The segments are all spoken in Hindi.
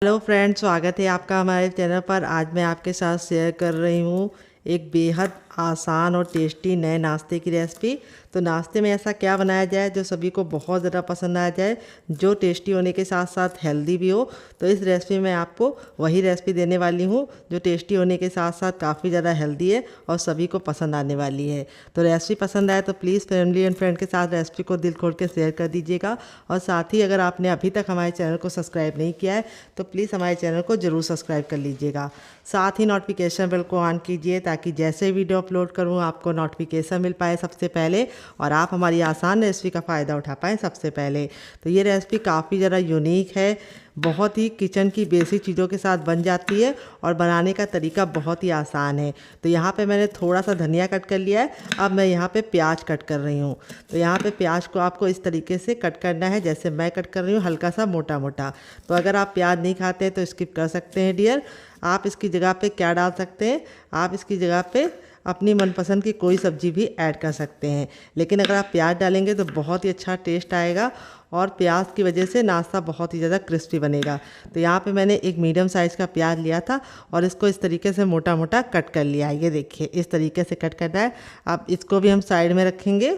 हेलो फ्रेंड्स, स्वागत है आपका हमारे चैनल पर। आज मैं आपके साथ शेयर कर रही हूँ एक बेहद आसान और टेस्टी नए नाश्ते की रेसिपी। तो नाश्ते में ऐसा क्या बनाया जाए जो सभी को बहुत ज़्यादा पसंद आ जाए, जो टेस्टी होने के साथ साथ हेल्दी भी हो। तो इस रेसिपी में आपको वही रेसिपी देने वाली हूँ जो टेस्टी होने के साथ साथ काफ़ी ज़्यादा हेल्दी है और सभी को पसंद आने वाली है। तो रेसिपी पसंद आए तो प्लीज़ फैमिली एंड फ्रेंड के साथ रेसिपी को दिल खोल के शेयर कर दीजिएगा। और साथ ही अगर आपने अभी तक हमारे चैनल को सब्सक्राइब नहीं किया है तो प्लीज़ हमारे चैनल को ज़रूर सब्सक्राइब कर लीजिएगा। साथ ही नोटिफिकेशन बेल को ऑन कीजिए ताकि जैसे वीडियो अपलोड करूँ आपको नोटिफिकेशन मिल पाए सबसे पहले और आप हमारी आसान रेसिपी का फ़ायदा उठा पाएँ सबसे पहले। तो ये रेसिपी काफ़ी ज़्यादा यूनिक है, बहुत ही किचन की बेसिक चीज़ों के साथ बन जाती है और बनाने का तरीका बहुत ही आसान है। तो यहाँ पे मैंने थोड़ा सा धनिया कट कर लिया है। अब मैं यहाँ पे प्याज कट कर रही हूँ। तो यहाँ पे प्याज को आपको इस तरीके से कट करना है जैसे मैं कट कर रही हूँ, हल्का सा मोटा मोटा। तो अगर आप प्याज नहीं खाते हैं तो स्किप कर सकते हैं डियर। आप इसकी जगह पे क्या डाल सकते हैं, आप इसकी जगह पे अपनी मनपसंद की कोई सब्ज़ी भी ऐड कर सकते हैं। लेकिन अगर आप प्याज डालेंगे तो बहुत ही अच्छा टेस्ट आएगा और प्याज की वजह से नाश्ता बहुत ही ज़्यादा क्रिस्पी बनेगा। तो यहाँ पे मैंने एक मीडियम साइज़ का प्याज लिया था और इसको इस तरीके से मोटा मोटा कट कर लिया है। ये देखिए इस तरीके से कट करना है। अब इसको भी हम साइड में रखेंगे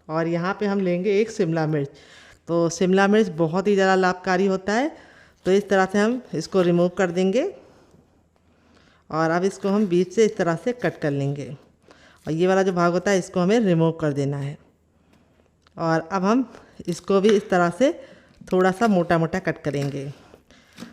और यहाँ पे हम लेंगे एक शिमला मिर्च। तो शिमला मिर्च बहुत ही ज़्यादा लाभकारी होता है, तो इस तरह से हम इसको रिमूव कर देंगे और अब इसको हम बीच से इस तरह से कट कर लेंगे और ये वाला जो भाग होता है इसको हमें रिमूव कर देना है। और अब हम इसको भी इस तरह से थोड़ा सा मोटा मोटा कट करेंगे।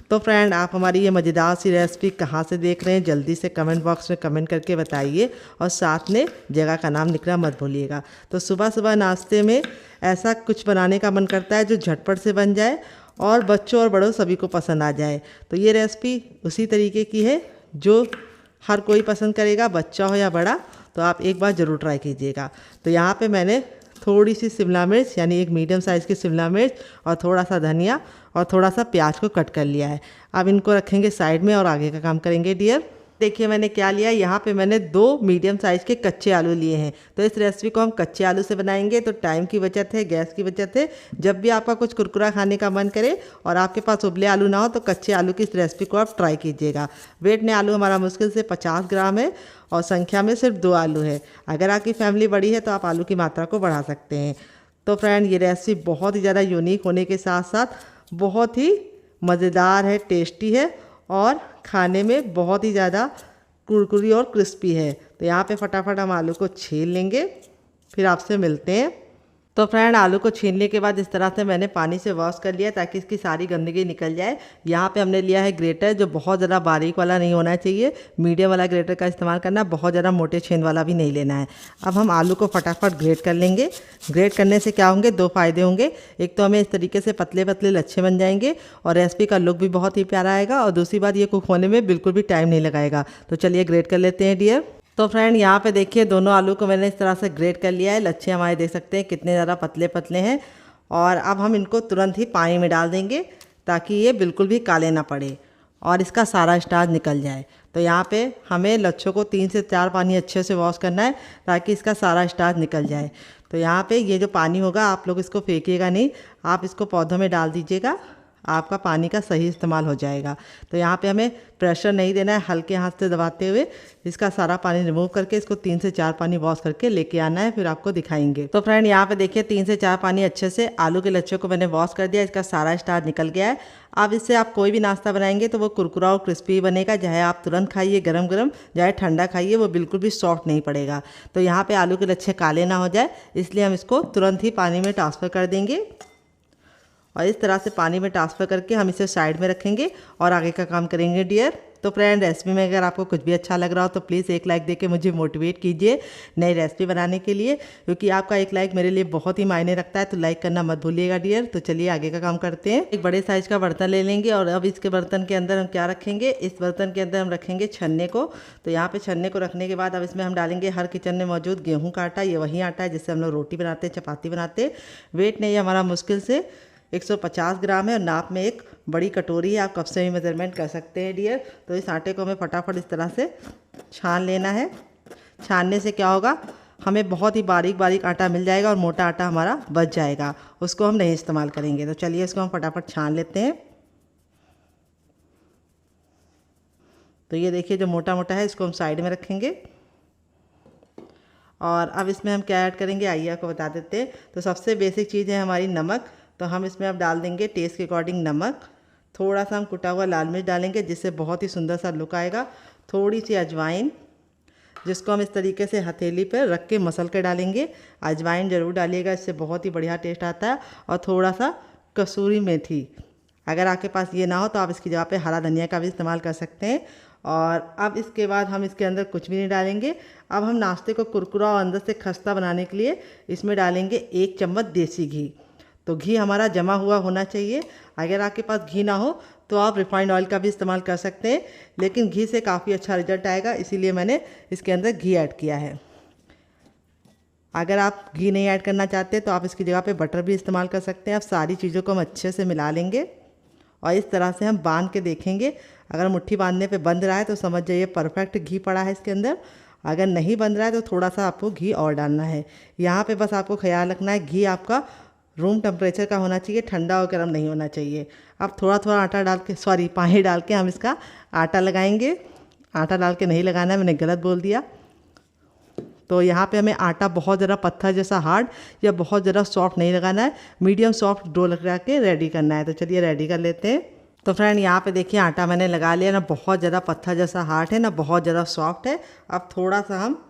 तो फ्रेंड, आप हमारी ये मज़ेदार सी रेसिपी कहाँ से देख रहे हैं जल्दी से कमेंट बॉक्स में कमेंट करके बताइए और साथ में जगह का नाम लिखना मत भूलिएगा। तो सुबह सुबह नाश्ते में ऐसा कुछ बनाने का मन करता है जो झटपट से बन जाए और बच्चों और बड़ों सभी को पसंद आ जाए। तो ये रेसिपी उसी तरीके की है जो हर कोई पसंद करेगा, बच्चा हो या बड़ा। तो आप एक बार ज़रूर ट्राई कीजिएगा। तो यहाँ पे मैंने थोड़ी सी शिमला मिर्च यानी एक मीडियम साइज़ की शिमला मिर्च और थोड़ा सा धनिया और थोड़ा सा प्याज को कट कर लिया है। अब इनको रखेंगे साइड में और आगे का काम करेंगे डियर। देखिए मैंने क्या लिया, यहाँ पे मैंने 2 मीडियम साइज़ के कच्चे आलू लिए हैं। तो इस रेसिपी को हम कच्चे आलू से बनाएंगे तो टाइम की बचत है, गैस की बचत है। जब भी आपका कुछ कुरकुरा खाने का मन करे और आपके पास उबले आलू ना हो तो कच्चे आलू की इस रेसिपी को आप ट्राई कीजिएगा। वेट में आलू हमारा मुश्किल से 50 ग्राम है और संख्या में सिर्फ 2 आलू है। अगर आपकी फैमिली बड़ी है तो आप आलू की मात्रा को बढ़ा सकते हैं। तो फ्रेंड, ये रेसिपी बहुत ही ज़्यादा यूनिक होने के साथ साथ बहुत ही मज़ेदार है, टेस्टी है और खाने में बहुत ही ज़्यादा कुरकुरी और क्रिस्पी है। तो यहाँ पे फटाफट हम आलू को छील लेंगे, फिर आपसे मिलते हैं। तो फ्रेंड, आलू को छीलने के बाद इस तरह से मैंने पानी से वॉश कर लिया ताकि इसकी सारी गंदगी निकल जाए। यहाँ पे हमने लिया है ग्रेटर, जो बहुत ज़्यादा बारीक वाला नहीं होना चाहिए, मीडियम वाला ग्रेटर का इस्तेमाल करना, बहुत ज़्यादा मोटे छेद वाला भी नहीं लेना है। अब हम आलू को फटाफट ग्रेट कर लेंगे। ग्रेट करने से क्या होंगे, 2 फ़ायदे होंगे। एक तो हमें इस तरीके से पतले पतले लच्छे बन जाएंगे और रेसिपी का लुक भी बहुत ही प्यारा आएगा और दूसरी बात ये कुक होने में बिल्कुल भी टाइम नहीं लगाएगा। तो चलिए ग्रेट कर लेते हैं डियर। तो फ्रेंड, यहाँ पे देखिए दोनों आलू को मैंने इस तरह से ग्रेट कर लिया है। लच्छे हमारे देख सकते हैं कितने ज़्यादा पतले पतले हैं। और अब हम इनको तुरंत ही पानी में डाल देंगे ताकि ये बिल्कुल भी काले ना पड़े और इसका सारा स्टार्च निकल जाए। तो यहाँ पे हमें लच्छों को 3 से 4 पानी अच्छे से वॉश करना है ताकि इसका सारा स्टार्च निकल जाए। तो यहाँ पे ये जो पानी होगा आप लोग इसको फेंकिएगा नहीं, आप इसको पौधों में डाल दीजिएगा, आपका पानी का सही इस्तेमाल हो जाएगा। तो यहाँ पे हमें प्रेशर नहीं देना है, हल्के हाथ से दबाते हुए इसका सारा पानी रिमूव करके इसको 3 से 4 पानी वॉश करके लेके आना है, फिर आपको दिखाएंगे। तो फ्रेंड, यहाँ पे देखिए 3 से 4 पानी अच्छे से आलू के लच्छे को मैंने वॉश कर दिया, इसका सारा स्टार्च निकल गया है। अब इससे आप कोई भी नाश्ता बनाएंगे तो वो कुरकुरा और क्रिस्पी बनेगा, चाहे आप तुरंत खाइए गरम गरम, चाहे ठंडा खाइए, वो बिल्कुल भी सॉफ्ट नहीं पड़ेगा। तो यहाँ पे आलू के लच्छे काले ना हो जाए इसलिए हम इसको तुरंत ही पानी में ट्रांसफ़र कर देंगे और इस तरह से पानी में ट्रांसफ़र करके हम इसे साइड में रखेंगे और आगे का काम करेंगे डियर। तो फ्रेंड, रेसिपी में अगर आपको कुछ भी अच्छा लग रहा हो तो प्लीज़ एक लाइक देके मुझे मोटिवेट कीजिए नई रेसिपी बनाने के लिए, क्योंकि आपका एक लाइक मेरे लिए बहुत ही मायने रखता है। तो लाइक करना मत भूलिएगा डियर। तो चलिए आगे का काम करते हैं। एक बड़े साइज़ का बर्तन ले लेंगे और अब इसके बर्तन के अंदर हम क्या रखेंगे, इस बर्तन के अंदर हम रखेंगे छन्ने को। तो यहाँ पर छन्ने को रखने के बाद अब इसमें हम डालेंगे हर किचन में मौजूद गेहूँ का आटा। ये वही आटा है जिससे हम लोग रोटी बनाते हैं, चपाती बनाते हैं। वेट नहीं है हमारा मुश्किल से 150 ग्राम है और नाप में एक बड़ी कटोरी है, आप कप से भी मेजरमेंट कर सकते हैं डियर। तो इस आटे को हमें फटाफट इस तरह से छान लेना है। छानने से क्या होगा, हमें बहुत ही बारीक बारीक आटा मिल जाएगा और मोटा आटा हमारा बच जाएगा, उसको हम नहीं इस्तेमाल करेंगे। तो चलिए इसको हम फटाफट छान लेते हैं। तो ये देखिए जो मोटा मोटा है इसको हम साइड में रखेंगे। और अब इसमें हम क्या ऐड करेंगे आइए आपको बता देते हैं। तो सबसे बेसिक चीज़ है हमारी नमक। तो हम इसमें अब डाल देंगे टेस्ट के अकॉर्डिंग नमक। थोड़ा सा हम कुटा हुआ लाल मिर्च डालेंगे जिससे बहुत ही सुंदर सा लुक आएगा। थोड़ी सी अजवाइन, जिसको हम इस तरीके से हथेली पर रख के मसल के डालेंगे। अजवाइन ज़रूर डालिएगा, इससे बहुत ही बढ़िया टेस्ट आता है। और थोड़ा सा कसूरी मेथी, अगर आपके पास ये ना हो तो आप इसकी जगह पे हरा धनिया का भी इस्तेमाल कर सकते हैं। और अब इसके बाद हम इसके अंदर कुछ भी नहीं डालेंगे। अब हम नाश्ते को कुरकुरा और अंदर से खस्ता बनाने के लिए इसमें डालेंगे 1 चम्मच देसी घी। तो घी हमारा जमा हुआ होना चाहिए। अगर आपके पास घी ना हो तो आप रिफाइंड ऑयल का भी इस्तेमाल कर सकते हैं, लेकिन घी से काफ़ी अच्छा रिजल्ट आएगा, इसीलिए मैंने इसके अंदर घी ऐड किया है। अगर आप घी नहीं ऐड करना चाहते तो आप इसकी जगह पे बटर भी इस्तेमाल कर सकते हैं। अब सारी चीज़ों को हम अच्छे से मिला लेंगे और इस तरह से हम बांध के देखेंगे। अगर मुट्ठी बांधने पे बंध रहा है तो समझ जाइए परफेक्ट घी पड़ा है इसके अंदर। अगर नहीं बंध रहा है तो थोड़ा सा आपको घी और डालना है। यहाँ पे बस आपको ख्याल रखना है घी आपका रूम टेम्परेचर का होना चाहिए, ठंडा और गर्म नहीं होना चाहिए। अब थोड़ा थोड़ा आटा डाल के पानी डाल के हम इसका आटा लगाएंगे। आटा डाल के नहीं लगाना है, मैंने गलत बोल दिया। तो यहाँ पे हमें आटा बहुत ज़रा पत्थर जैसा हार्ड या बहुत ज़रा सॉफ्ट नहीं लगाना है, मीडियम सॉफ्ट डो लगा के रेडी करना है। तो चलिए रेडी कर लेते हैं। तो फ्रेंड यहाँ पे देखिए आटा मैंने लगा लिया, ना बहुत ज़्यादा पत्थर जैसा हार्ड है ना बहुत ज़्यादा सॉफ्ट है। अब थोड़ा सा हम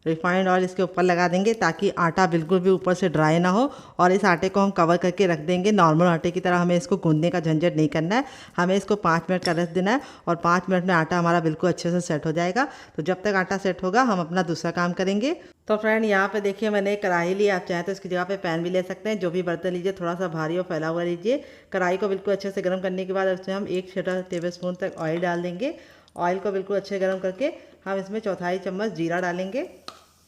रिफाइंड ऑयल इसके ऊपर लगा देंगे ताकि आटा बिल्कुल भी ऊपर से ड्राई ना हो। और इस आटे को हम कवर करके रख देंगे। नॉर्मल आटे की तरह हमें इसको गूंदने का झंझट नहीं करना है, हमें इसको 5 मिनट का रेस्ट देना है और 5 मिनट में आटा हमारा बिल्कुल अच्छे से सेट हो जाएगा। तो जब तक आटा सेट होगा हम अपना दूसरा काम करेंगे। तो फ्रेंड यहाँ पे देखिए मैंने कढ़ाई ली, आप चाहें तो इसकी जगह पे पैन भी ले सकते हैं। जो भी बर्तन लीजिए थोड़ा सा भारी और फैला हुआ लीजिए। कढ़ाई को बिल्कुल अच्छे से गर्म करने के बाद उसमें हम 1 छोटा टेबलस्पून तक ऑयल डाल देंगे। ऑयल को बिल्कुल अच्छे गर्म करके हम इसमें 1/4 चम्मच जीरा डालेंगे।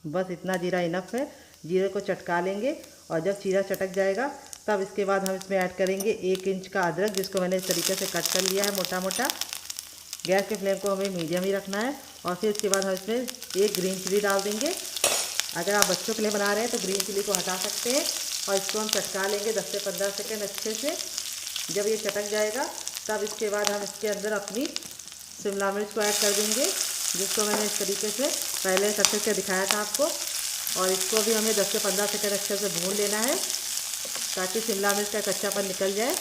बस इतना जीरा इनफ है। जीरे को चटका लेंगे और जब जीरा चटक जाएगा तब इसके बाद हम इसमें ऐड करेंगे 1 इंच का अदरक, जिसको मैंने इस तरीके से कट कर लिया है मोटा मोटा। गैस के फ्लेम को हमें मीडियम ही रखना है। और फिर इसके बाद हम इसमें 1 ग्रीन चिली डाल देंगे। अगर आप बच्चों के लिए बना रहे हैं तो ग्रीन चिली को हटा सकते हैं। और इसको हम चटका लेंगे 10 से 15 सेकेंड अच्छे से। जब ये चटक जाएगा तब इसके बाद हम इसके अंदर अपनी शिमला मिर्च को ऐड कर देंगे, जिसको मैंने इस तरीके से पहले कट करके दिखाया था आपको। और इसको भी हमें 10 से 15 सेकेंड अच्छे से भून लेना है ताकि शिमला मिर्च का कच्चापन निकल जाए।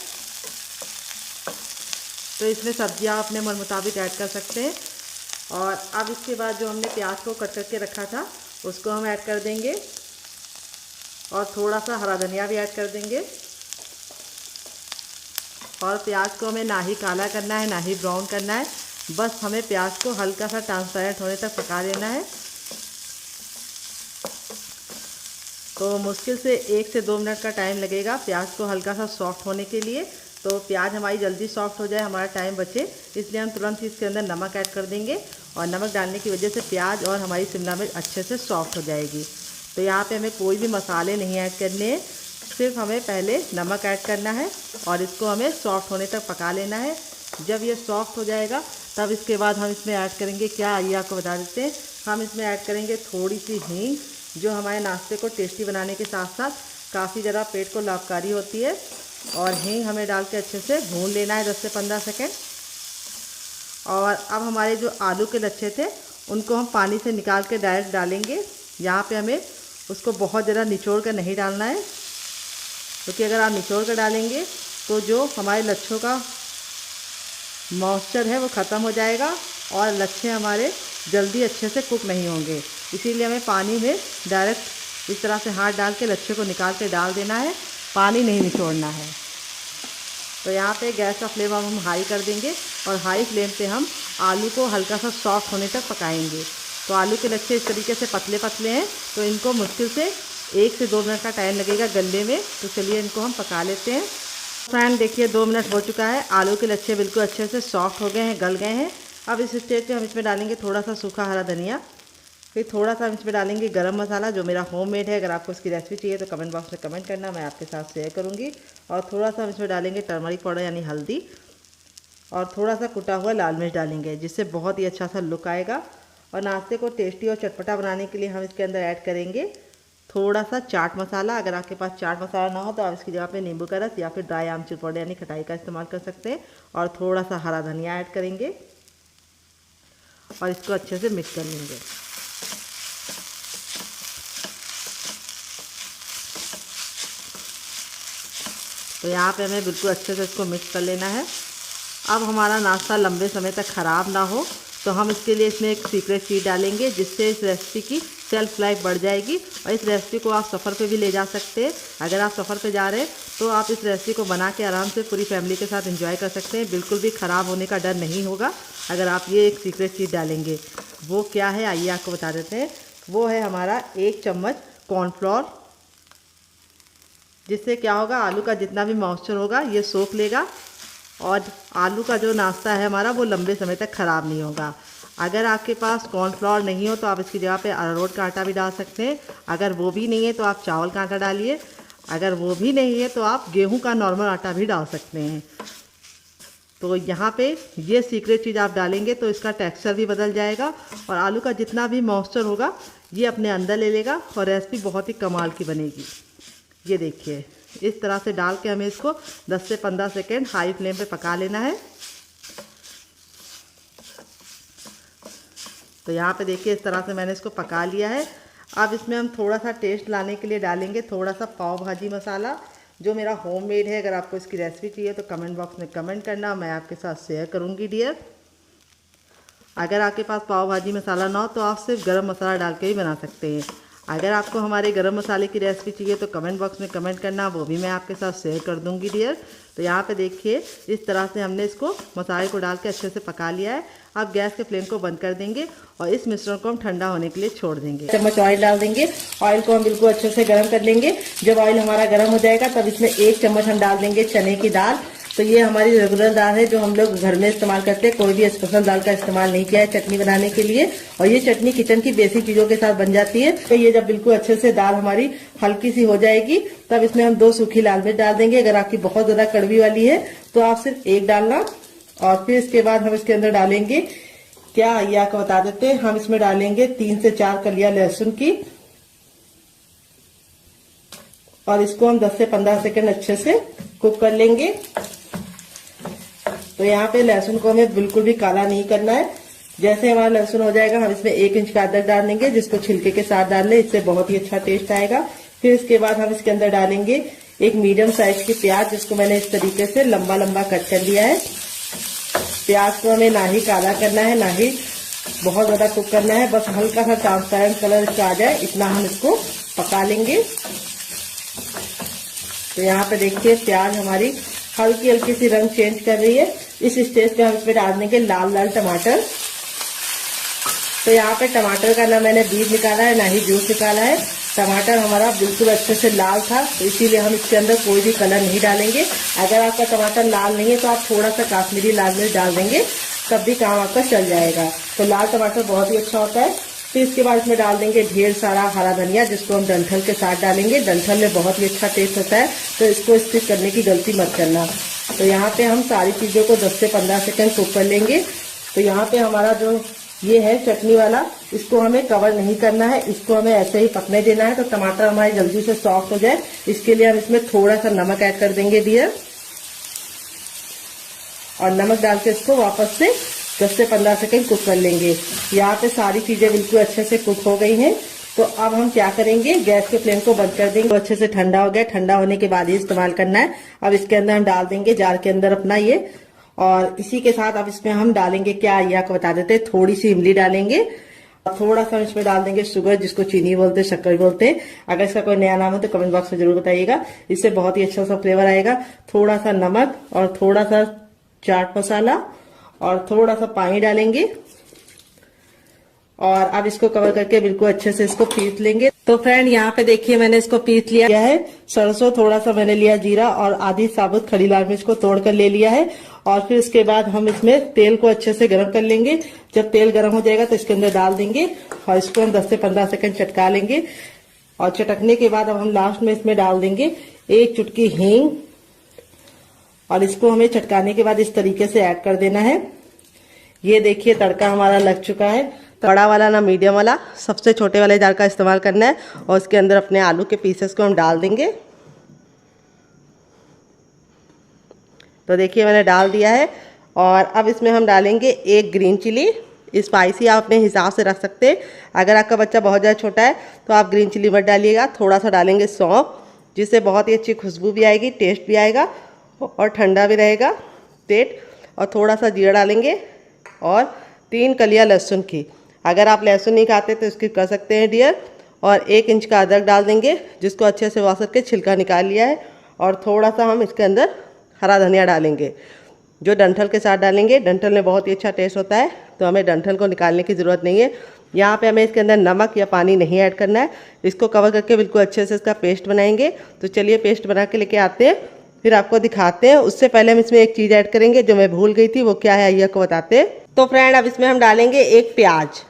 तो इसमें सब्जियां अपने मन मुताबिक ऐड कर सकते हैं। और अब इसके बाद जो हमने प्याज को कट करके रखा था उसको हम ऐड कर देंगे और थोड़ा सा हरा धनिया भी ऐड कर देंगे। और प्याज को हमें ना ही काला करना है ना ही ब्राउन करना है, बस हमें प्याज को हल्का सा ट्रांसपेरेंट होने तक पका लेना है। तो मुश्किल से 1 से 2 मिनट का टाइम लगेगा प्याज को हल्का सा सॉफ्ट होने के लिए। तो प्याज हमारी जल्दी सॉफ्ट हो जाए, हमारा टाइम बचे, इसलिए हम तुरंत ही इसके अंदर नमक ऐड कर देंगे। और नमक डालने की वजह से प्याज और हमारी शिमला मिर्च अच्छे से सॉफ्ट हो जाएगी। तो यहाँ पे हमें कोई भी मसाले नहीं ऐड करने हैं, सिर्फ हमें पहले नमक ऐड करना है और इसको हमें सॉफ्ट होने तक पका लेना है। जब ये सॉफ्ट हो जाएगा तब इसके बाद हम इसमें ऐड करेंगे क्या, आइए आपको बता देते हैं। हम इसमें ऐड करेंगे थोड़ी सी हींग, जो हमारे नाश्ते को टेस्टी बनाने के साथ साथ काफ़ी ज़्यादा पेट को लाभकारी होती है। और हींग हमें डाल के अच्छे से भून लेना है 10 से 15 सेकेंड। और अब हमारे जो आलू के लच्छे थे उनको हम पानी से निकाल के डायरेक्ट डालेंगे। यहाँ पे हमें उसको बहुत ज़्यादा निचोड़ कर नहीं डालना है, क्योंकि अगर आप निचोड़ कर डालेंगे तो जो हमारे लच्छों का मॉइस्चर है वो ख़त्म हो जाएगा और लच्छे हमारे जल्दी अच्छे से कुक नहीं होंगे। इसीलिए हमें पानी में डायरेक्ट इस तरह से हाथ डाल के लच्छे को निकाल के डाल देना है, पानी नहीं निचोड़ना है। तो यहाँ पे गैस का फ्लेम हम हाई कर देंगे और हाई फ्लेम पे हम आलू को हल्का सा सॉफ्ट होने तक पकाएंगे। तो आलू के लच्छे इस तरीके से पतले पतले हैं, तो इनको मुश्किल से 1 से 2 मिनट का टाइम लगेगा गलने में। तो चलिए इनको हम पका लेते हैं। फ्रेंड देखिए 2 मिनट हो चुका है, आलू के लच्छे बिल्कुल अच्छे से सॉफ्ट हो गए हैं, गल गए हैं। अब इस स्टेज पे हम इसमें डालेंगे थोड़ा सा सूखा हरा धनिया, फिर थोड़ा सा हम इसमें डालेंगे गरम मसाला जो मेरा होममेड है। अगर आपको इसकी रेसिपी चाहिए तो कमेंट बॉक्स में कमेंट करना, मैं आपके साथ शेयर करूँगी। और थोड़ा सा हम इसमें डालेंगे टर्मरिक पाउडर यानी हल्दी, और थोड़ा सा कुटा हुआ लाल मिर्च डालेंगे, जिससे बहुत ही अच्छा सा लुक आएगा। और नाश्ते को टेस्टी और चटपटा बनाने के लिए हम इसके अंदर ऐड करेंगे थोड़ा सा चाट मसाला। अगर आपके पास चाट मसाला ना हो तो आप इसकी जगह पे नींबू का रस या फिर ड्राई आमचूर पाउडर यानी खटाई का इस्तेमाल कर सकते हैं। और थोड़ा सा हरा धनिया ऐड करेंगे। और इसको अच्छे से मिक्स कर लेंगे। तो यहाँ पे हमें बिल्कुल अच्छे से इसको मिक्स कर लेना है। अब हमारा नाश्ता लंबे समय तक ख़राब ना हो तो हम इसके लिए इसमें एक सीक्रेट चीज़ डालेंगे, जिससे इस रेसिपी की सेल्फ लाइफ बढ़ जाएगी। और इस रेसिपी को आप सफ़र पे भी ले जा सकते हैं। अगर आप सफ़र पे जा रहे हैं तो आप इस रेसिपी को बना के आराम से पूरी फैमिली के साथ एंजॉय कर सकते हैं। बिल्कुल भी ख़राब होने का डर नहीं होगा अगर आप ये एक सीक्रेट चीज़ डालेंगे। वो क्या है आइए आपको बता देते हैं। वो है हमारा 1 चम्मच कॉर्नफ्लोर, जिससे क्या होगा, आलू का जितना भी मॉइस्चर होगा ये सोख लेगा और आलू का जो नाश्ता है हमारा वो लंबे समय तक ख़राब नहीं होगा। अगर आपके पास कॉर्नफ्लोर नहीं हो तो आप इसकी जगह पे अरारोट का आटा भी डाल सकते हैं। अगर वो भी नहीं है तो आप चावल का आटा डालिए। अगर वो भी नहीं है तो आप गेहूं का नॉर्मल आटा भी डाल सकते हैं। तो यहाँ पे ये सीक्रेट चीज़ आप डालेंगे तो इसका टेक्सचर भी बदल जाएगा और आलू का जितना भी मॉइस्चर होगा ये अपने अंदर ले लेगा और रेसिपी बहुत ही कमाल की बनेगी। ये देखिए, इस तरह से डाल के हमें इसको 10 से 15 सेकेंड हाई फ्लेम पे पका लेना है। तो यहाँ पे देखिए इस तरह से मैंने इसको पका लिया है। अब इसमें हम थोड़ा सा टेस्ट लाने के लिए डालेंगे थोड़ा सा पाव भाजी मसाला, जो मेरा होममेड है। अगर आपको इसकी रेसिपी चाहिए तो कमेंट बॉक्स में कमेंट करना, मैं आपके साथ शेयर करूँगी डियर। अगर आपके पास पाव भाजी मसाला ना हो तो आप सिर्फ गरम मसाला डाल के भी बना सकते हैं। अगर आपको हमारे गरम मसाले की रेसिपी चाहिए तो कमेंट बॉक्स में कमेंट करना, वो भी मैं आपके साथ शेयर कर दूंगी डियर। तो यहाँ पे देखिए इस तरह से हमने इसको मसाले को डाल के अच्छे से पका लिया है। अब गैस के फ्लेम को बंद कर देंगे और इस मिश्रण को हम ठंडा होने के लिए छोड़ देंगे। चम्मच ऑयल डाल देंगे। ऑयल को हम बिल्कुल अच्छे से गर्म कर लेंगे। जब ऑयल हमारा गर्म हो जाएगा तब इसमें 1 चम्मच हम डाल देंगे चने की दाल। तो ये हमारी रेगुलर दाल है जो हम लोग घर में इस्तेमाल करते हैं, कोई भी स्पेशल दाल का इस्तेमाल नहीं किया है चटनी बनाने के लिए। और ये चटनी किचन की बेसिक चीजों के साथ बन जाती है। तो ये जब बिल्कुल अच्छे से दाल हमारी हल्की सी हो जाएगी तब इसमें हम 2 सूखी लाल मिर्च डाल देंगे। अगर आपकी बहुत ज्यादा कड़वी वाली है तो आप सिर्फ 1 डालना। और फिर इसके बाद हम इसके अंदर डालेंगे, क्या ये आपको बता देते हैं, हम इसमें डालेंगे 3 से 4 कलियां लहसुन की। और इसको हम 10 से 15 सेकंड अच्छे से कुक कर लेंगे। तो यहाँ पे लहसुन को हमें बिल्कुल भी काला नहीं करना है। जैसे हमारा लहसुन हो जाएगा हम इसमें 1 इंच का अदरक डाल देंगे, जिसको छिलके के साथ डाल लें, इससे बहुत ही अच्छा टेस्ट आएगा। फिर इसके बाद हम इसके अंदर डालेंगे एक मीडियम साइज की प्याज, जिसको मैंने इस तरीके से लंबा लंबा कट कर लिया है। प्याज को हमें ना ही काला करना है ना ही बहुत ज्यादा कुक करना है, बस हल्का सा ट्रांसपेरेंट कलर इसका आ जाए इतना हम इसको पका लेंगे। तो यहाँ पे देखिए प्याज हमारी हल्की हल्की सी रंग चेंज कर रही है। इस स्टेज पे हम इसमें डाल देंगे लाल लाल टमाटर। तो यहाँ पे टमाटर का ना मैंने बीज निकाला है ना ही जूस निकाला है। टमाटर हमारा बिल्कुल अच्छे से लाल था, तो इसीलिए हम इसके अंदर कोई भी कलर नहीं डालेंगे। अगर आपका टमाटर लाल नहीं है तो आप थोड़ा सा काश्मीरी लाल मिर्च डाल देंगे, तब भी काम आपका चल जाएगा। तो लाल टमाटर बहुत ही अच्छा होता है। फिर इसके बाद इसमें डाल देंगे ढेर सारा हरा धनिया, जिसको हम डंठल के साथ डालेंगे। डंठल में बहुत ही अच्छा टेस्ट होता है, तो इसको स्किप करने की गलती मत करना। तो यहाँ पे हम सारी चीजों को 10 से 15 सेकंड कुक कर लेंगे। तो यहाँ पे हमारा जो ये है चटनी वाला, इसको हमें कवर नहीं करना है, इसको हमें ऐसे ही पकने देना है। तो टमाटर हमारे जल्दी से सॉफ्ट हो जाए, इसके लिए हम इसमें थोड़ा सा नमक ऐड कर देंगे डियर। और नमक डाल के इसको वापस से 10 से 15 सेकंड कुक कर लेंगे। यहाँ पे सारी चीजें बिल्कुल अच्छे से कुक हो गई हैं। तो अब हम क्या करेंगे, गैस के फ्लेम को बंद कर देंगे। तो अच्छे से ठंडा हो गया, ठंडा होने के बाद ही इस्तेमाल करना है। अब इसके अंदर हम डाल देंगे जार के अंदर अपना ये, और इसी के साथ अब इसमें हम डालेंगे, क्या ये आपको बता देते हैं, थोड़ी सी इमली डालेंगे। थोड़ा सा इसमें डाल देंगे शुगर, जिसको चीनी बोलते हैं, शक्कर बोलते हैं। अगर इसका कोई नया नाम हो तो कमेंट बॉक्स में जरूर बताइएगा, इससे बहुत ही अच्छा सा फ्लेवर आएगा। थोड़ा सा नमक और थोड़ा सा चाट मसाला और थोड़ा सा पानी डालेंगे। और अब इसको कवर करके बिल्कुल अच्छे से इसको पीस लेंगे। तो फ्रेंड यहाँ पे देखिए मैंने इसको पीस लिया है। सरसों थोड़ा सा मैंने लिया, जीरा और आधी साबुत खड़ी लाल मिर्च को तोड़कर ले लिया है। और फिर इसके बाद हम इसमें तेल को अच्छे से गर्म कर लेंगे। जब तेल गर्म हो जाएगा तो इसके अंदर डाल देंगे और इसको हम 10 से 15 सेकंड चटका लेंगे। और चटकने के बाद अब हम लास्ट में इसमें डाल देंगे 1 चुटकी हींग, और इसको हमें चटकाने के बाद इस तरीके से ऐड कर देना है। ये देखिए तड़का हमारा लग चुका है। बड़ा वाला ना मीडियम वाला, सबसे छोटे वाले जार का इस्तेमाल करना है। और उसके अंदर अपने आलू के पीसेस को हम डाल देंगे। तो देखिए मैंने डाल दिया है। और अब इसमें हम डालेंगे 1 ग्रीन चिली, स्पाइसी आप अपने हिसाब से रख सकते हैं। अगर आपका बच्चा बहुत ज़्यादा छोटा है तो आप ग्रीन चिली मत डालिएगा। थोड़ा सा डालेंगे सौंफ, जिससे बहुत ही अच्छी खुशबू भी आएगी, टेस्ट भी आएगा और ठंडा भी रहेगा पेट। और थोड़ा सा जीरा डालेंगे और 3 कलियां लहसुन की। अगर आप लहसुन नहीं खाते तो स्किप कर सकते हैं डियर। और 1 इंच का अदरक डाल देंगे, जिसको अच्छे से वॉश करके छिलका निकाल लिया है। और थोड़ा सा हम इसके अंदर हरा धनिया डालेंगे, जो डंठल के साथ डालेंगे। डंठल में बहुत ही अच्छा टेस्ट होता है, तो हमें डंठल को निकालने की ज़रूरत नहीं है। यहाँ पे हमें इसके अंदर नमक या पानी नहीं ऐड करना है। इसको कवर करके बिल्कुल अच्छे से इसका पेस्ट बनाएंगे। तो चलिए पेस्ट बना के लेके आते हैं, फिर आपको दिखाते हैं। उससे पहले हम इसमें एक चीज़ ऐड करेंगे जो मैं भूल गई थी, वो क्या है आइए आपको बताते हैं। तो फ्रेंड, अब इसमें हम डालेंगे 1 प्याज।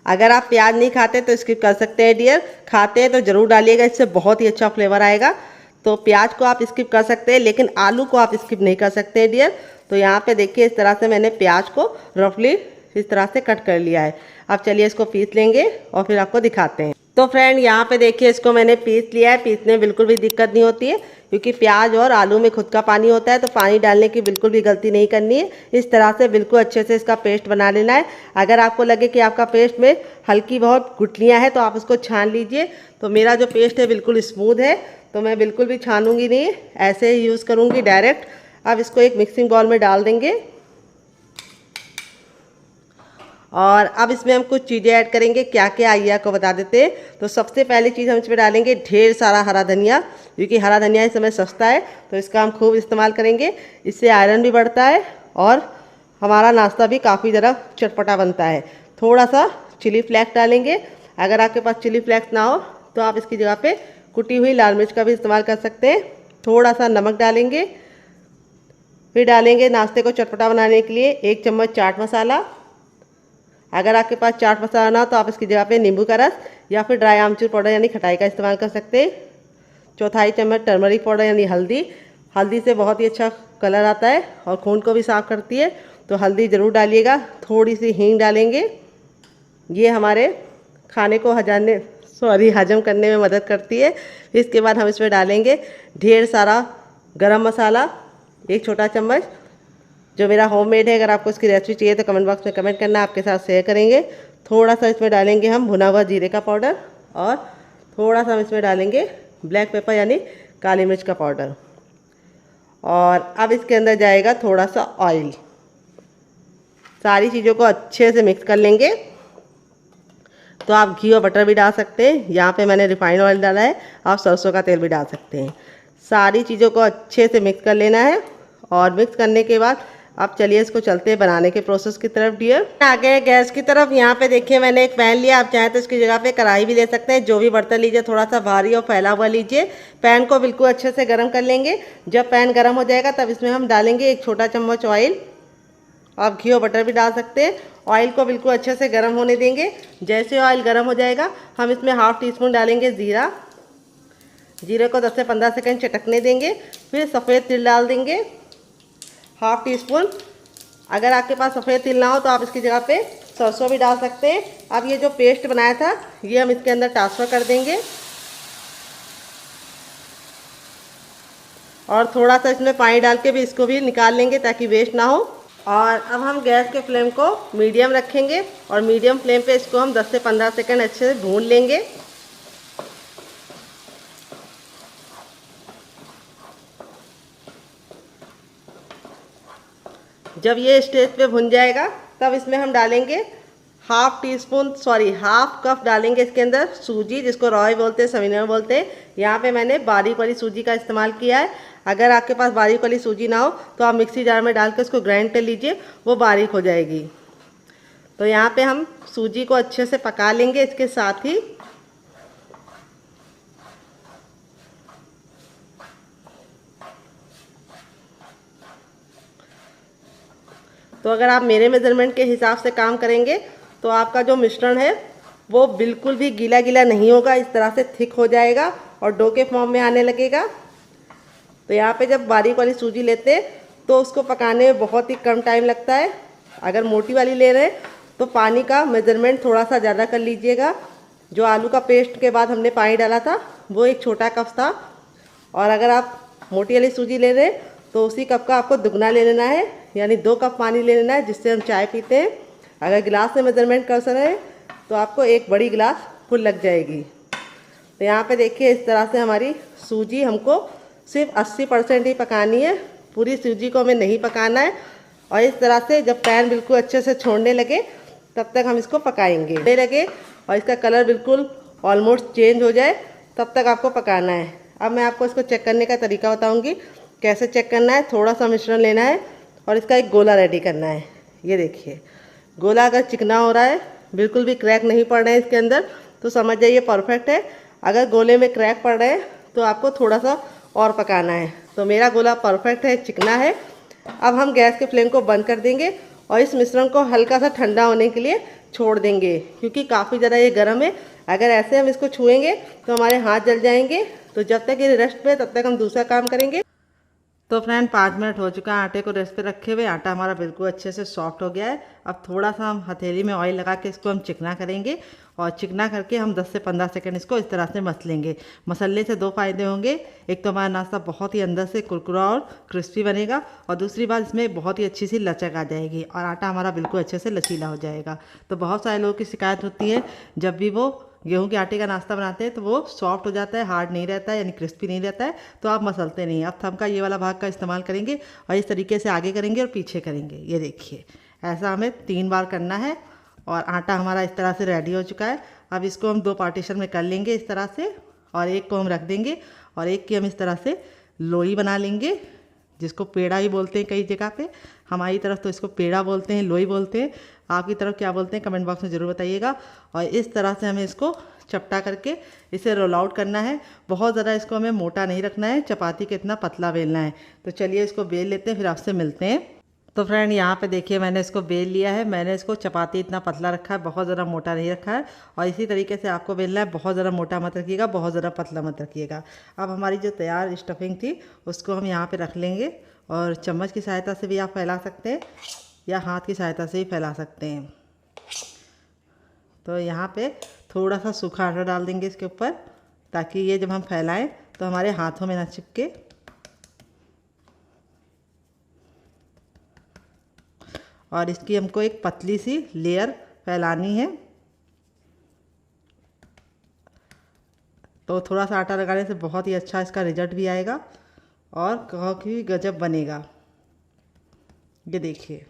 अगर आप प्याज नहीं खाते तो स्किप कर सकते हैं डियर, खाते हैं तो ज़रूर डालिएगा, इससे बहुत ही अच्छा फ्लेवर आएगा। तो प्याज को आप स्किप कर सकते हैं, लेकिन आलू को आप स्किप नहीं कर सकते हैं डियर। तो यहाँ पे देखिए इस तरह से मैंने प्याज को रफली इस तरह से कट कर लिया है। अब चलिए इसको पीस लेंगे और फिर आपको दिखाते हैं। तो फ्रेंड, यहाँ पे देखिए इसको मैंने पीस लिया है। पीसने में बिल्कुल भी दिक्कत नहीं होती है, क्योंकि प्याज और आलू में खुद का पानी होता है, तो पानी डालने की बिल्कुल भी गलती नहीं करनी है। इस तरह से बिल्कुल अच्छे से इसका पेस्ट बना लेना है। अगर आपको लगे कि आपका पेस्ट में हल्की बहुत गुठलियाँ हैं तो आप उसको छान लीजिए। तो मेरा जो पेस्ट है बिल्कुल स्मूथ है, तो मैं बिल्कुल भी छानूंगी नहीं, ऐसे ही यूज़ करूँगी डायरेक्ट। अब इसको एक मिक्सिंग बाउल में डाल देंगे और अब इसमें हम कुछ चीज़ें ऐड करेंगे। क्या क्या आइए आपको बता देते हैं। तो सबसे पहली चीज़ हम इसमें डालेंगे ढेर सारा हरा धनिया, क्योंकि हरा धनिया इस समय सस्ता है, तो इसका हम खूब इस्तेमाल करेंगे। इससे आयरन भी बढ़ता है और हमारा नाश्ता भी काफ़ी ज़रा चटपटा बनता है। थोड़ा सा चिली फ्लेक्स डालेंगे। अगर आपके पास चिली फ्लेक्स ना हो तो आप इसकी जगह पे कुटी हुई लाल मिर्च का भी इस्तेमाल कर सकते हैं। थोड़ा सा नमक डालेंगे। फिर डालेंगे नाश्ते को चटपटा बनाने के लिए 1 चम्मच चाट मसाला। अगर आपके पास चाट मसाला ना हो तो आप इसकी जगह पे नींबू का रस या फिर ड्राई आमचूर पाउडर यानी खटाई का इस्तेमाल कर सकते हैं। 1/4 चम्मच टर्मरिक पाउडर यानी हल्दी। हल्दी से बहुत ही अच्छा कलर आता है और खून को भी साफ़ करती है, तो हल्दी ज़रूर डालिएगा। थोड़ी सी हींग डालेंगे, ये हमारे खाने को हजम करने में मदद करती है। इसके बाद हम इसमें डालेंगे ढेर सारा गरम मसाला, 1 छोटा चम्मच, जो मेरा होममेड है। अगर आपको इसकी रेसिपी चाहिए तो कमेंट बॉक्स में कमेंट करना, आपके साथ शेयर करेंगे। थोड़ा सा इसमें डालेंगे हम भुना हुआ जीरे का पाउडर और थोड़ा सा हम इसमें डालेंगे ब्लैक पेपर यानी काली मिर्च का पाउडर। और अब इसके अंदर जाएगा थोड़ा सा ऑयल। सारी चीज़ों को अच्छे से मिक्स कर लेंगे। तो आप घी और बटर भी डाल सकते हैं, यहाँ पे मैंने रिफाइंड ऑयल डाला है, आप सरसों का तेल भी डाल सकते हैं। सारी चीज़ों को अच्छे से मिक्स कर लेना है। और मिक्स करने के बाद अब चलिए इसको चलते हैं बनाने के प्रोसेस की तरफ डियर। आ गए गैस की तरफ। यहाँ पे देखिए मैंने एक पैन लिया, आप चाहें तो इसकी जगह पे कढ़ाई भी ले सकते हैं। जो भी बर्तन लीजिए थोड़ा सा भारी और फैला हुआ लीजिए। पैन को बिल्कुल अच्छे से गर्म कर लेंगे। जब पैन गर्म हो जाएगा तब इसमें हम डालेंगे 1 छोटा चम्मच ऑयल। आप घी और बटर भी डाल सकते हैं। ऑयल को बिल्कुल अच्छे से गर्म होने देंगे। जैसे ऑयल गर्म हो जाएगा हम इसमें 1/2 टीस्पून डालेंगे जीरा। जीरे को 10 से 15 सेकंड चटकने देंगे। फिर सफ़ेद तिल डाल देंगे 1/2 टीस्पून। अगर आपके पास सफ़ेद तिल ना हो तो आप इसकी जगह पे सरसों भी डाल सकते हैं। अब ये जो पेस्ट बनाया था ये हम इसके अंदर ट्रांसफ़र कर देंगे और थोड़ा सा इसमें पानी डाल के भी इसको भी निकाल लेंगे ताकि वेस्ट ना हो। और अब हम गैस के फ्लेम को मीडियम रखेंगे और मीडियम फ्लेम पे इसको हम 10 से 15 सेकंड अच्छे से भून लेंगे। जब ये स्टेज पे भुन जाएगा तब इसमें हम डालेंगे हाफ कप डालेंगे इसके अंदर सूजी, जिसको रॉय बोलते हैं, समीना बोलते हैं। यहाँ पे मैंने बारीक वाली सूजी का इस्तेमाल किया है। अगर आपके पास बारीक वाली सूजी ना हो तो आप मिक्सी जार में डाल के उसको ग्राइंड कर लीजिए, वो बारीक हो जाएगी। तो यहाँ पे हम सूजी को अच्छे से पका लेंगे। इसके साथ ही तो अगर आप मेरे मेज़रमेंट के हिसाब से काम करेंगे तो आपका जो मिश्रण है वो बिल्कुल भी गीला गीला नहीं होगा, इस तरह से थिक हो जाएगा और डो के फॉर्म में आने लगेगा। तो यहाँ पे जब बारीक वाली सूजी लेते हैं तो उसको पकाने में बहुत ही कम टाइम लगता है। अगर मोटी वाली ले रहे हैं तो पानी का मेज़रमेंट थोड़ा सा ज़्यादा कर लीजिएगा। जो आलू का पेस्ट के बाद हमने पानी डाला था वो 1 छोटा कप था, और अगर आप मोटी वाली सूजी ले रहे हैं तो उसी कप का आपको दुगना ले लेना है, यानी 2 कप पानी ले लेना है, जिससे हम चाय पीते हैं। अगर गिलास से मेजरमेंट कर सके तो आपको एक बड़ी गिलास फुल लग जाएगी। तो यहाँ पे देखिए इस तरह से हमारी सूजी हमको सिर्फ 80% ही पकानी है, पूरी सूजी को हमें नहीं पकाना है। और इस तरह से जब पैन बिल्कुल अच्छे से छोड़ने लगे तब तक हम इसको पकाएंगे लगे और इसका कलर बिल्कुल ऑलमोस्ट चेंज हो जाए तब तक आपको पकाना है। अब मैं आपको इसको चेक करने का तरीका बताऊंगी कैसे चेक करना है। थोड़ा सा मिश्रण लेना है और इसका एक गोला रेडी करना है। ये देखिए गोला अगर चिकना हो रहा है, बिल्कुल भी क्रैक नहीं पड़ रहे हैं इसके अंदर, तो समझ जाइए परफेक्ट है। अगर गोले में क्रैक पड़ रहे हैं तो आपको थोड़ा सा और पकाना है। तो मेरा गोला परफेक्ट है, चिकना है। अब हम गैस के फ्लेम को बंद कर देंगे और इस मिश्रण को हल्का सा ठंडा होने के लिए छोड़ देंगे, क्योंकि काफ़ी ज़्यादा ये गर्म है। अगर ऐसे हम इसको छुएंगे तो हमारे हाथ जल जाएंगे। तो जब तक ये रेस्ट पे तब तक हम दूसरा काम करेंगे। तो फ्रेंड 5 मिनट हो चुका है आटे को रेस्ट पे रखे हुए। आटा हमारा बिल्कुल अच्छे से सॉफ्ट हो गया है। अब थोड़ा सा हम हथेली में ऑयल लगा के इसको हम चिकना करेंगे और चिकना करके हम 10 से 15 सेकंड इसको इस तरह से मसलेंगे। मसलने से 2 फ़ायदे होंगे। एक तो हमारा नाश्ता बहुत ही अंदर से कुरकुरा और क्रिस्पी बनेगा और दूसरी बात इसमें बहुत ही अच्छी सी लचक आ जाएगी और आटा हमारा बिल्कुल अच्छे से लचीला हो जाएगा। तो बहुत सारे लोगों की शिकायत होती है जब भी वो गेहूं के आटे का नाश्ता बनाते हैं तो वो सॉफ्ट हो जाता है, हार्ड नहीं रहता है, यानी क्रिस्पी नहीं रहता है, तो आप मसलते नहीं। अब थंब का ये वाला भाग का इस्तेमाल करेंगे और इस तरीके से आगे करेंगे और पीछे करेंगे। ये देखिए ऐसा हमें 3 बार करना है और आटा हमारा इस तरह से रेडी हो चुका है। अब इसको हम 2 पार्टीशन में कर लेंगे इस तरह से और एक को हम रख देंगे और एक की हम इस तरह से लोई बना लेंगे, जिसको पेड़ा ही बोलते हैं कई जगह पे। हमारी तरफ तो इसको पेड़ा बोलते हैं, लोई बोलते हैं। आपकी तरफ क्या बोलते हैं कमेंट बॉक्स में ज़रूर बताइएगा। और इस तरह से हमें इसको चपटा करके इसे रोल आउट करना है। बहुत ज़्यादा इसको हमें मोटा नहीं रखना है, चपाती के इतना पतला बेलना है। तो चलिए इसको बेल लेते हैं, फिर आपसे मिलते हैं। तो फ्रेंड यहाँ पे देखिए मैंने इसको बेल लिया है। मैंने इसको चपाती इतना पतला रखा है, बहुत ज़्यादा मोटा नहीं रखा है। और इसी तरीके से आपको बेलना है, बहुत ज़्यादा मोटा मत रखिएगा, बहुत ज़्यादा पतला मत रखिएगा। अब हमारी जो तैयार स्टफिंग थी उसको हम यहाँ पे रख लेंगे और चम्मच की सहायता से भी आप फैला सकते हैं या हाथ की सहायता से भी फैला सकते हैं। तो यहाँ पे थोड़ा सा सूखा आटा डाल देंगे इसके ऊपर, ताकि ये जब हम फैलाएं तो हमारे हाथों में ना चिपके। और इसकी हमको एक पतली सी लेयर फैलानी है। तो थोड़ा सा आटा लगाने से बहुत ही अच्छा इसका रिजल्ट भी आएगा और काफ़ी गजब बनेगा। ये देखिए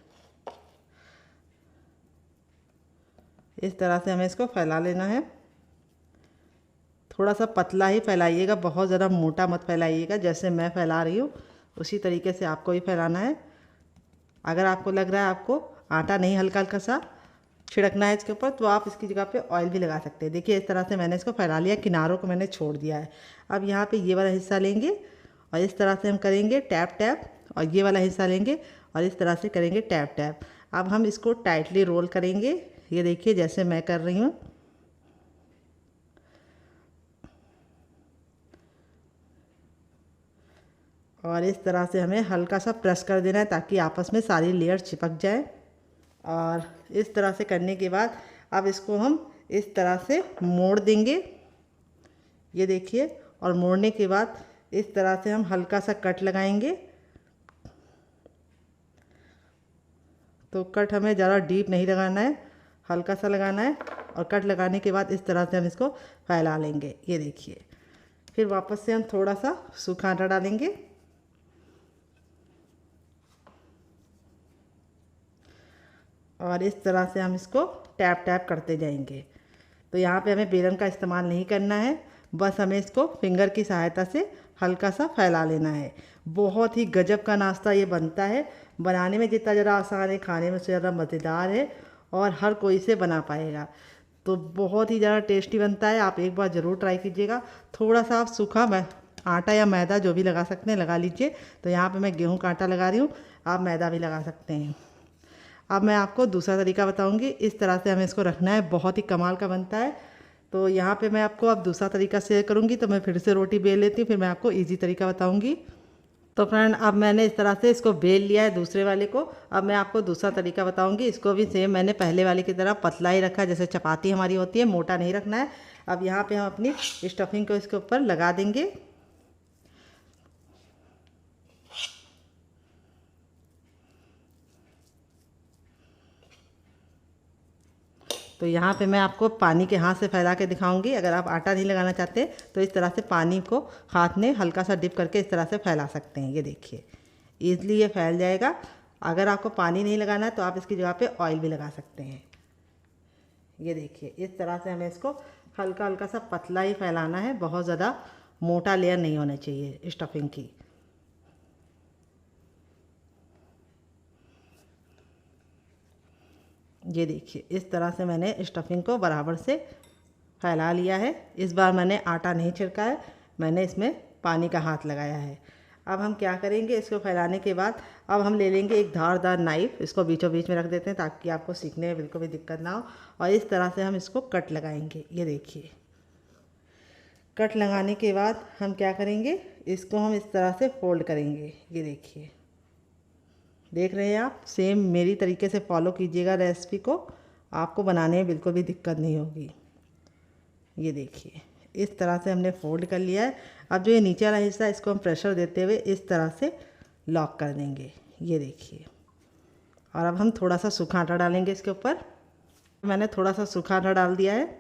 इस तरह से हमें इसको फैला लेना है। थोड़ा सा पतला ही फैलाइएगा, बहुत ज़्यादा मोटा मत फैलाइएगा। जैसे मैं फैला रही हूँ उसी तरीके से आपको भी फैलाना है। अगर आपको लग रहा है आपको आटा नहीं हल्का हल्का सा छिड़कना है इसके ऊपर, तो आप इसकी जगह पे ऑयल भी लगा सकते हैं। देखिए इस तरह से मैंने इसको फैला लिया, किनारों को मैंने छोड़ दिया है। अब यहाँ पे ये वाला हिस्सा लेंगे और इस तरह से हम करेंगे टैप टैप, और ये वाला हिस्सा लेंगे और इस तरह से करेंगे टैप टैप। अब हम इसको टाइटली रोल करेंगे। ये देखिए जैसे मैं कर रही हूँ। और इस तरह से हमें हल्का सा प्रेस कर देना है ताकि आपस में सारी लेयर चिपक जाए। और इस तरह से करने के बाद अब इसको हम इस तरह से मोड़ देंगे। ये देखिए, और मोड़ने के बाद इस तरह से हम हल्का सा कट लगाएंगे। तो कट हमें ज़्यादा डीप नहीं लगाना है, हल्का सा लगाना है। और कट लगाने के बाद इस तरह से हम इसको फैला लेंगे। ये देखिए, फिर वापस से हम थोड़ा सा सूखा आटा डालेंगे और इस तरह से हम इसको टैप टैप करते जाएंगे। तो यहाँ पे हमें बेलन का इस्तेमाल नहीं करना है, बस हमें इसको फिंगर की सहायता से हल्का सा फैला लेना है। बहुत ही गजब का नाश्ता ये बनता है। बनाने में जितना ज़रा आसान है, खाने में उससे ज़्यादा मज़ेदार है और हर कोई इसे बना पाएगा। तो बहुत ही ज़्यादा टेस्टी बनता है, आप एक बार ज़रूर ट्राई कीजिएगा। थोड़ा सा आप सूखा आटा या मैदा जो भी लगा सकते हैं लगा लीजिए। तो यहाँ पे मैं गेहूं का आटा लगा रही हूँ, आप मैदा भी लगा सकते हैं। अब मैं आपको दूसरा तरीका बताऊंगी। इस तरह से हमें इसको रखना है, बहुत ही कमाल का बनता है। तो यहाँ पे मैं आपको अब दूसरा तरीका शेयर करूँगी। तो मैं फिर से रोटी बेल लेती हूँ, फिर मैं आपको इजी तरीका बताऊँगी। तो फ्रेंड अब मैंने इस तरह से इसको बेल लिया है दूसरे वाले को। अब मैं आपको दूसरा तरीका बताऊँगी। इसको भी सेम मैंने पहले वाले की तरह पतला ही रखा है, जैसे चपाती हमारी होती है, मोटा नहीं रखना है। अब यहाँ पर हम अपनी स्टफिंग को इसके ऊपर लगा देंगे। तो यहाँ पे मैं आपको पानी के हाथ से फैला के दिखाऊंगी। अगर आप आटा नहीं लगाना चाहते तो इस तरह से पानी को हाथ में हल्का सा डिप करके इस तरह से फैला सकते हैं। ये देखिए ईज़िली ये फैल जाएगा। अगर आपको पानी नहीं लगाना है तो आप इसकी जगह पे ऑयल भी लगा सकते हैं। ये देखिए इस तरह से हमें इसको हल्का हल्का सा पतला ही फैलाना है, बहुत ज़्यादा मोटा लेयर नहीं होना चाहिए स्टफिंग की। ये देखिए इस तरह से मैंने स्टफिंग को बराबर से फैला लिया है। इस बार मैंने आटा नहीं छिड़का है, मैंने इसमें पानी का हाथ लगाया है। अब हम क्या करेंगे, इसको फैलाने के बाद अब हम ले लेंगे एक धारदार नाइफ़, इसको बीचों बीच में रख देते हैं ताकि आपको सीखने में बिल्कुल भी दिक्कत ना हो। और इस तरह से हम इसको कट लगाएंगे। ये देखिए कट लगाने के बाद हम क्या करेंगे, इसको हम इस तरह से फोल्ड करेंगे। ये देखिए देख रहे हैं आप, सेम मेरी तरीके से फॉलो कीजिएगा रेसिपी को, आपको बनाने में बिल्कुल भी दिक्कत नहीं होगी। ये देखिए इस तरह से हमने फोल्ड कर लिया है। अब जो ये नीचे वाला हिस्सा है इसको हम प्रेशर देते हुए इस तरह से लॉक कर देंगे। ये देखिए, और अब हम थोड़ा सा सूखा आटा डालेंगे इसके ऊपर। मैंने थोड़ा सा सूखा आटा डाल दिया है।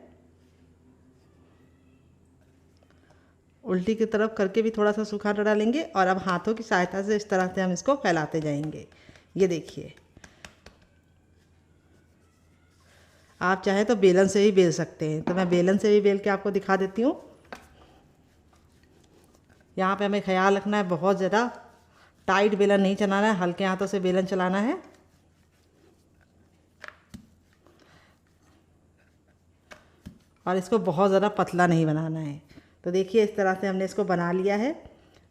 उल्टी की तरफ करके भी थोड़ा सा सूखा आटा डालेंगे और अब हाथों की सहायता से इस तरह से हम इसको फैलाते जाएंगे। ये देखिए आप चाहे तो बेलन से ही बेल सकते हैं, तो मैं बेलन से भी बेल के आपको दिखा देती हूँ। यहाँ पे हमें ख्याल रखना है, बहुत ज़्यादा टाइट बेलन नहीं चलाना है, हल्के हाथों से बेलन चलाना है। और इसको बहुत ज़्यादा पतला नहीं बनाना है। तो देखिए इस तरह से हमने इसको बना लिया है।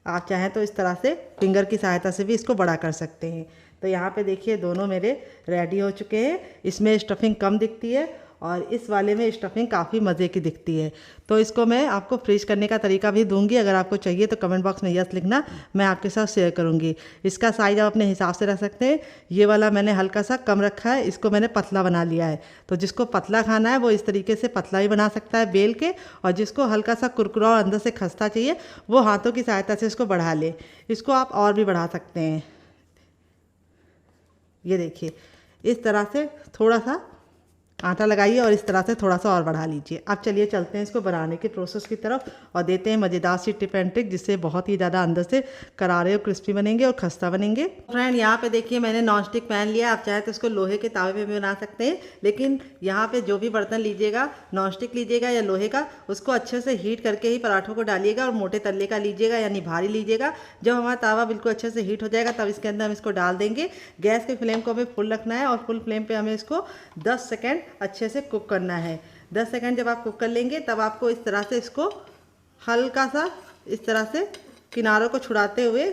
आप चाहें तो इस तरह से फिंगर की सहायता से भी इसको बड़ा कर सकते हैं। तो यहाँ पे देखिए दोनों मेरे रेडी हो चुके हैं। इसमें स्टफिंग कम दिखती है और इस वाले में स्टफिंग काफ़ी मज़े की दिखती है। तो इसको मैं आपको फ्रीज करने का तरीका भी दूंगी, अगर आपको चाहिए तो कमेंट बॉक्स में यस लिखना, मैं आपके साथ शेयर करूंगी। इसका साइज़ आप अपने हिसाब से रख सकते हैं। ये वाला मैंने हल्का सा कम रखा है, इसको मैंने पतला बना लिया है। तो जिसको पतला खाना है वो इस तरीके से पतला ही बना सकता है बेल के, और जिसको हल्का सा कुरकुरा और अंदर से खस्ता चाहिए वो हाथों की सहायता से इसको बढ़ा ले। इसको आप और भी बढ़ा सकते हैं। ये देखिए इस तरह से थोड़ा सा आटा लगाइए और इस तरह से थोड़ा सा और बढ़ा लीजिए। अब चलिए चलते हैं इसको बनाने के प्रोसेस की तरफ और देते हैं मज़ेदार सी टिप एंड ट्रिक, जिससे बहुत ही ज़्यादा अंदर से करारे और क्रिस्पी बनेंगे और खस्ता बनेंगे। फ्रेंड यहाँ पे देखिए मैंने नॉन स्टिक पैन लिया, आप चाहे तो इसको लोहे के तावे पे भी बना सकते हैं, लेकिन यहाँ पे जो भी बर्तन लीजिएगा, नॉन स्टिक लीजिएगा या लोहे का, उसको अच्छे से हीट करके ही पराठों को डालिएगा और मोटे तल्ले का लीजिएगा यानी भारी लीजिएगा। जब हमारा तावा बिल्कुल अच्छे से हीट हो जाएगा तब इसके अंदर हम इसको डाल देंगे। गैस के फ्लेम को हमें फुल रखना है और फुल फ्लेम पर हमें इसको 10 सेकेंड अच्छे से कुक करना है। 10 सेकंड जब आप कुक कर लेंगे तब आपको इस तरह से इसको हल्का सा इस तरह से किनारों को छुड़ाते हुए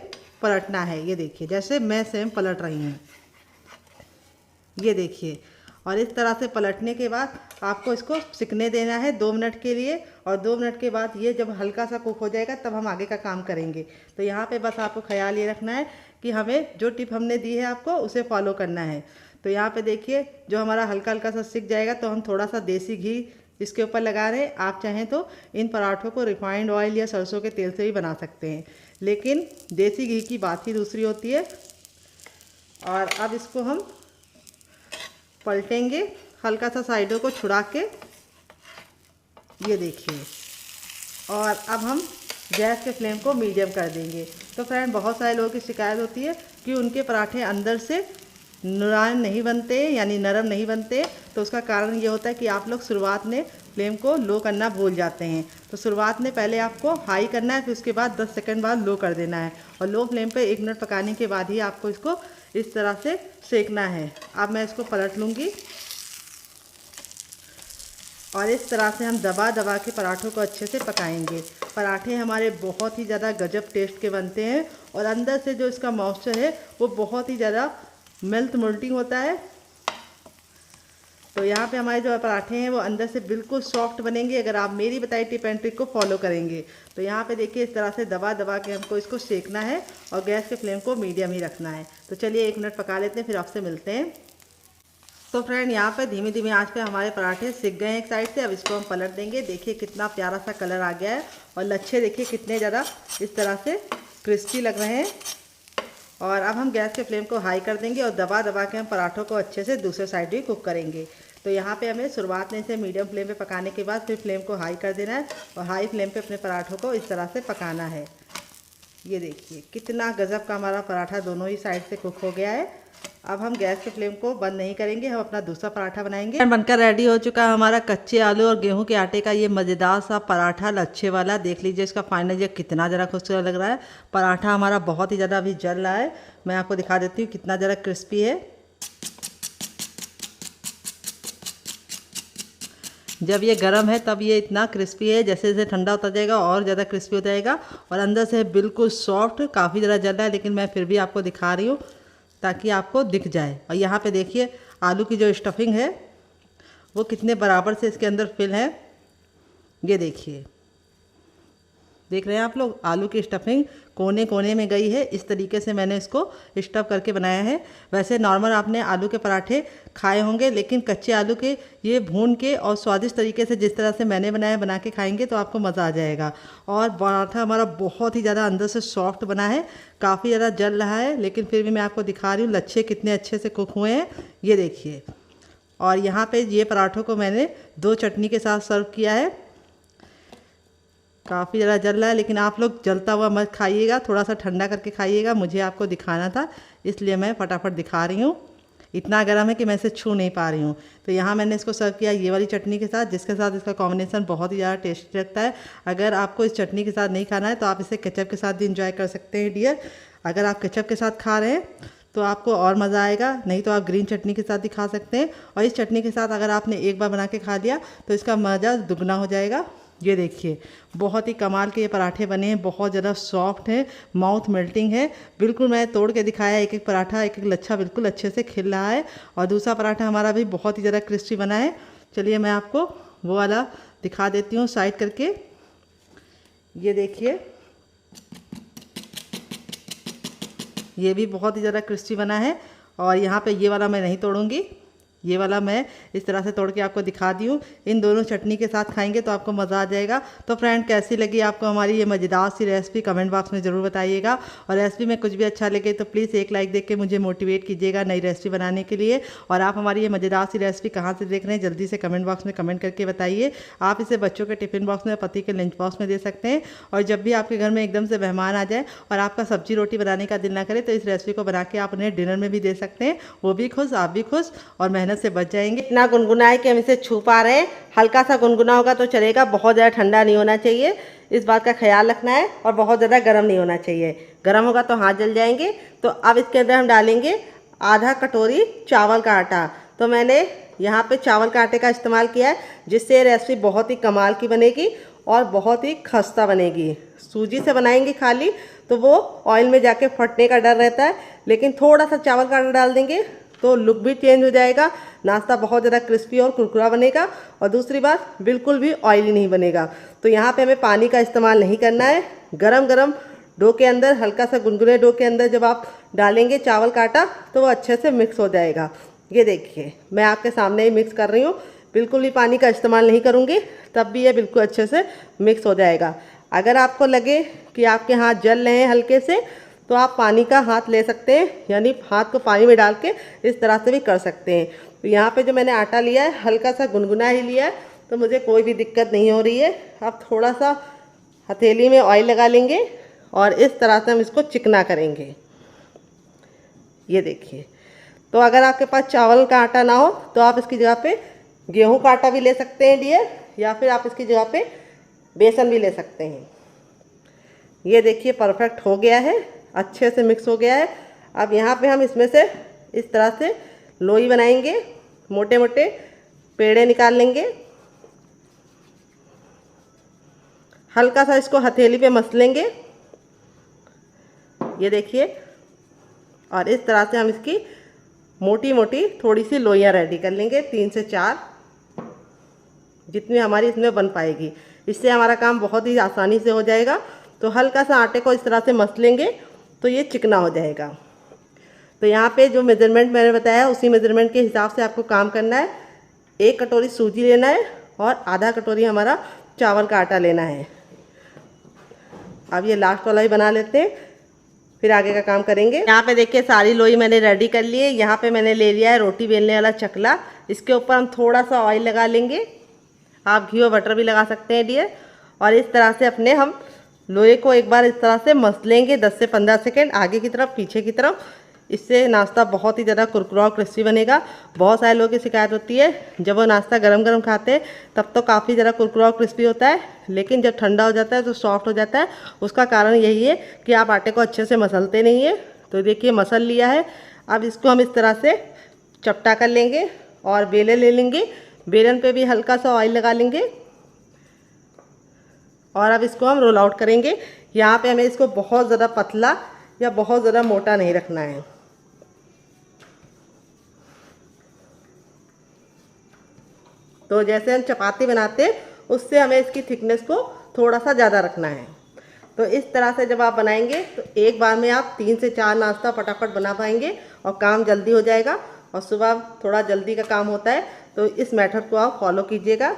पलटना है। ये देखिए जैसे मैं सेम पलट रही हूँ, ये देखिए। और इस तरह से पलटने के बाद आपको इसको सिकने देना है 2 मिनट के लिए, और 2 मिनट के बाद ये जब हल्का सा कुक हो जाएगा तब हम आगे का काम करेंगे। तो यहाँ पे बस आपको ख्याल ये रखना है कि हमें जो टिप हमने दी है आपको उसे फॉलो करना है। तो यहाँ पे देखिए जो हमारा हल्का हल्का सा सिक जाएगा तो हम थोड़ा सा देसी घी इसके ऊपर लगा रहे हैं। आप चाहें तो इन पराठों को रिफाइंड ऑयल या सरसों के तेल से भी बना सकते हैं, लेकिन देसी घी की बात ही दूसरी होती है। और अब इसको हम पलटेंगे हल्का सा साइडों को छुड़ा के, ये देखिए। और अब हम गैस के फ्लेम को मीडियम कर देंगे। तो फ्रेंड बहुत सारे लोगों की शिकायत होती है कि उनके पराठे अंदर से नुरान नहीं बनते यानी नरम नहीं बनते। तो उसका कारण ये होता है कि आप लोग शुरुआत में फ्लेम को लो करना भूल जाते हैं। तो शुरुआत में पहले आपको हाई करना है, फिर उसके बाद 10 सेकंड बाद लो कर देना है, और लो फ्लेम पे 1 मिनट पकाने के बाद ही आपको इसको इस तरह से सेकना है। अब मैं इसको पलट लूँगी और इस तरह से हम दबा दबा के पराठों को अच्छे से पकाएंगे। पराठे हमारे बहुत ही ज़्यादा गजब टेस्ट के बनते हैं और अंदर से जो इसका मॉइस्चर है वो बहुत ही ज़्यादा मोल्टिंग होता है। तो यहाँ पे हमारे जो पराठे हैं वो अंदर से बिल्कुल सॉफ्ट बनेंगे अगर आप मेरी बताई टिप एंड ट्रिक को फॉलो करेंगे। तो यहाँ पे देखिए इस तरह से दबा दबा के हमको इसको सेकना है और गैस के फ्लेम को मीडियम ही रखना है। तो चलिए 1 मिनट पका लेते हैं, फिर आपसे मिलते हैं। तो फ्रेंड यहाँ पे धीमी धीमी आंच पे हमारे पराठे सिक गए हैं एक साइड से। अब इसको हम पलट देंगे। देखिए कितना प्यारा सा कलर आ गया है और लच्छे देखिए कितने ज़्यादा इस तरह से क्रिस्पी लग रहे हैं। और अब हम गैस के फ्लेम को हाई कर देंगे और दबा दबा के हम पराठों को अच्छे से दूसरे साइड भी कुक करेंगे। तो यहाँ पे हमें शुरुआत में इसे मीडियम फ्लेम पे पकाने के बाद फिर फ्लेम को हाई कर देना है और हाई फ्लेम पे अपने पराठों को इस तरह से पकाना है। ये देखिए कितना गजब का हमारा पराठा दोनों ही साइड से कुक हो गया है। अब हम गैस के फ्लेम को बंद नहीं करेंगे, हम अपना दूसरा पराठा बनाएंगे। बनकर रेडी हो चुका है हमारा कच्चे आलू और गेहूं के आटे का ये मज़ेदार सा पराठा लच्छे वाला। देख लीजिए इसका फाइनल ये कितना ज़रा खूबसूरत लग रहा है। पराठा हमारा बहुत ही ज़्यादा अभी जल रहा है, मैं आपको दिखा देती हूँ कितना ज़रा क्रिस्पी है। जब ये गर्म है तब ये इतना क्रिस्पी है, जैसे जैसे ठंडा होता जाएगा और ज़्यादा क्रिस्पी हो जाएगा और अंदर से बिल्कुल सॉफ्ट। काफ़ी ज़्यादा जल रहा है लेकिन मैं फिर भी आपको दिखा रही हूँ ताकि आपको दिख जाए। और यहाँ पे देखिए आलू की जो स्टफिंग है वो कितने बराबर से इसके अंदर फिल है। ये देखिए, देख रहे हैं आप लोग, आलू की स्टफिंग कोने कोने में गई है। इस तरीके से मैंने इसको स्टफ करके बनाया है। वैसे नॉर्मल आपने आलू के पराठे खाए होंगे, लेकिन कच्चे आलू के ये भून के और स्वादिष्ट तरीके से जिस तरह से मैंने बनाया बना के खाएंगे तो आपको मज़ा आ जाएगा। और पराठा हमारा बहुत ही ज़्यादा अंदर से सॉफ्ट बना है, काफ़ी ज़्यादा जल रहा है लेकिन फिर भी मैं आपको दिखा रही हूँ लच्छे कितने अच्छे से कुक हुए हैं। ये देखिए, और यहाँ पर ये पराठों को मैंने 2 चटनी के साथ सर्व किया है। काफ़ी ज़्यादा जल रहा है लेकिन आप लोग जलता हुआ मत खाइएगा, थोड़ा सा ठंडा करके खाइएगा। मुझे आपको दिखाना था इसलिए मैं फटाफट दिखा रही हूँ। इतना गर्म है कि मैं इसे छू नहीं पा रही हूँ। तो यहाँ मैंने इसको सर्व किया ये वाली चटनी के साथ, जिसके साथ इसका कॉम्बिनेशन बहुत ही ज़्यादा टेस्टी लगता है। अगर आपको इस चटनी के साथ नहीं खाना है तो आप इसे केचप के साथ भी इंजॉय कर सकते हैं डियर। अगर आप केचप के साथ खा रहे हैं तो आपको और मज़ा आएगा, नहीं तो आप ग्रीन चटनी के साथ भी खा सकते हैं। और इस चटनी के साथ अगर आपने एक बार बना के खा लिया तो इसका मज़ा दुगना हो जाएगा। ये देखिए बहुत ही कमाल के ये पराठे बने हैं, बहुत ज़्यादा सॉफ्ट है, माउथ मेल्टिंग है। बिल्कुल मैं तोड़ के दिखाया, एक एक पराठा एक एक लच्छा बिल्कुल अच्छे से खिल रहा है। और दूसरा पराठा हमारा भी बहुत ही ज़्यादा क्रिस्पी बना है। चलिए मैं आपको वो वाला दिखा देती हूँ साइड करके। ये देखिए ये भी बहुत ही ज़्यादा क्रिस्पी बना है। और यहाँ पे ये वाला मैं नहीं तोड़ूंगी, ये वाला मैं इस तरह से तोड़ के आपको दिखा दी हूँ। इन दोनों चटनी के साथ खाएंगे तो आपको मज़ा आ जाएगा। तो फ्रेंड कैसी लगी आपको हमारी ये मज़ेदार सी रेसिपी कमेंट बॉक्स में ज़रूर बताइएगा। और रेसिपी में कुछ भी अच्छा लगे तो प्लीज़ एक लाइक देख के मुझे मोटिवेट कीजिएगा नई रेसिपी बनाने के लिए। और आप हमारी ये मज़ेदार सी रेसिपी कहाँ से देख रहे हैं जल्दी से कमेंट बॉक्स में कमेंट करके बताइए। आप इसे बच्चों के टिफ़िन बॉक्स में, पति के लंच बॉक्स में दे सकते हैं। और जब भी आपके घर में एकदम से मेहमान आ जाए और आपका सब्जी रोटी बनाने का दिल ना करे तो इस रेसिपी को बना के आप उन्हें डिनर में भी दे सकते हैं। वो भी खुश, आप भी खुश और मेहनत से बच जाएंगे। इतना गुनगुना है कि हम इसे छू पा रहे हैं। हल्का सा गुनगुना होगा तो चलेगा, बहुत ज़्यादा ठंडा नहीं होना चाहिए, इस बात का ख्याल रखना है। और बहुत ज़्यादा गर्म नहीं होना चाहिए, गर्म होगा तो हाथ जल जाएंगे। तो अब इसके अंदर हम डालेंगे आधा कटोरी चावल का आटा। तो मैंने यहाँ पे चावल का आटे का इस्तेमाल किया है, जिससे रेसिपी बहुत ही कमाल की बनेगी और बहुत ही खस्ता बनेगी। सूजी से बनाएंगे खाली तो वो ऑयल में जाके फटने का डर रहता है, लेकिन थोड़ा सा चावल का आटा डाल देंगे तो लुक भी चेंज हो जाएगा, नाश्ता बहुत ज़्यादा क्रिस्पी और कुरकुरा बनेगा। और दूसरी बात, बिल्कुल भी ऑयली नहीं बनेगा। तो यहाँ पे हमें पानी का इस्तेमाल नहीं करना है। गरम गरम डो के अंदर, हल्का सा गुनगुने डो के अंदर जब आप डालेंगे चावल का आटा तो वो अच्छे से मिक्स हो जाएगा। ये देखिए मैं आपके सामने ही मिक्स कर रही हूँ, बिल्कुल भी पानी का इस्तेमाल नहीं करूँगी, तब भी ये बिल्कुल अच्छे से मिक्स हो जाएगा। अगर आपको लगे कि आपके हाथ जल रहे हैं हल्के से तो आप पानी का हाथ ले सकते हैं, यानी हाथ को पानी में डाल के इस तरह से भी कर सकते हैं। तो यहाँ पे जो मैंने आटा लिया है हल्का सा गुनगुना ही लिया है, तो मुझे कोई भी दिक्कत नहीं हो रही है। अब थोड़ा सा हथेली में ऑयल लगा लेंगे और इस तरह से हम इसको चिकना करेंगे। ये देखिए, तो अगर आपके पास चावल का आटा ना हो तो आप इसकी जगह पे गेहूं का आटा भी ले सकते हैं डियर, या फिर आप इसकी जगह पे बेसन भी ले सकते हैं। ये देखिए परफेक्ट हो गया है, अच्छे से मिक्स हो गया है। अब यहाँ पे हम इसमें से इस तरह से लोई बनाएंगे, मोटे मोटे पेड़े निकाल लेंगे, हल्का सा इसको हथेली पे मस लेंगे। ये देखिए, और इस तरह से हम इसकी मोटी मोटी थोड़ी सी लोइयाँ रेडी कर लेंगे, 3 से 4 जितनी हमारी इसमें बन पाएगी। इससे हमारा काम बहुत ही आसानी से हो जाएगा। तो हल्का सा आटे को इस तरह से मस लेंगे तो ये चिकना हो जाएगा। तो यहाँ पे जो मेज़रमेंट मैंने बताया उसी मेज़रमेंट के हिसाब से आपको काम करना है। 1 कटोरी सूजी लेना है और आधा कटोरी हमारा चावल का आटा लेना है। अब ये लास्ट वाला ही बना लेते हैं, फिर आगे का काम करेंगे। यहाँ पे देखिए सारी लोई मैंने रेडी कर ली है। यहाँ पे मैंने ले लिया है रोटी बेलने वाला चकला। इसके ऊपर हम थोड़ा सा ऑयल लगा लेंगे, आप घी और बटर भी लगा सकते हैं डियर। और इस तरह से अपने हम लोहे को एक बार इस तरह से मस लेंगे 10 से 15 सेकेंड, आगे की तरफ पीछे की तरफ। इससे नाश्ता बहुत ही ज़्यादा कुरकुरा और क्रिस्पी बनेगा। बहुत सारे लोगों की शिकायत होती है जब वो नाश्ता गरम गरम खाते हैं तब तो काफ़ी ज़्यादा कुरकुरा और क्रिस्पी होता है, लेकिन जब ठंडा हो जाता है तो सॉफ्ट हो जाता है। उसका कारण यही है कि आप आटे को अच्छे से मसलते नहीं है। तो देखिए मसल लिया है। अब इसको हम इस तरह से चपटा कर लेंगे और बेलन ले लेंगे। बेलन पे भी हल्का सा ऑयल लगा लेंगे और अब इसको हम रोल आउट करेंगे। यहाँ पे हमें इसको बहुत ज़्यादा पतला या बहुत ज़्यादा मोटा नहीं रखना है। तो जैसे हम चपाती बनाते हैं उससे हमें इसकी थिकनेस को थोड़ा सा ज़्यादा रखना है। तो इस तरह से जब आप बनाएंगे तो एक बार में आप 3 से 4 नाश्ता फटाफट बना पाएंगे और काम जल्दी हो जाएगा। और सुबह थोड़ा जल्दी का काम होता है तो इस मेथड को आप फॉलो कीजिएगा।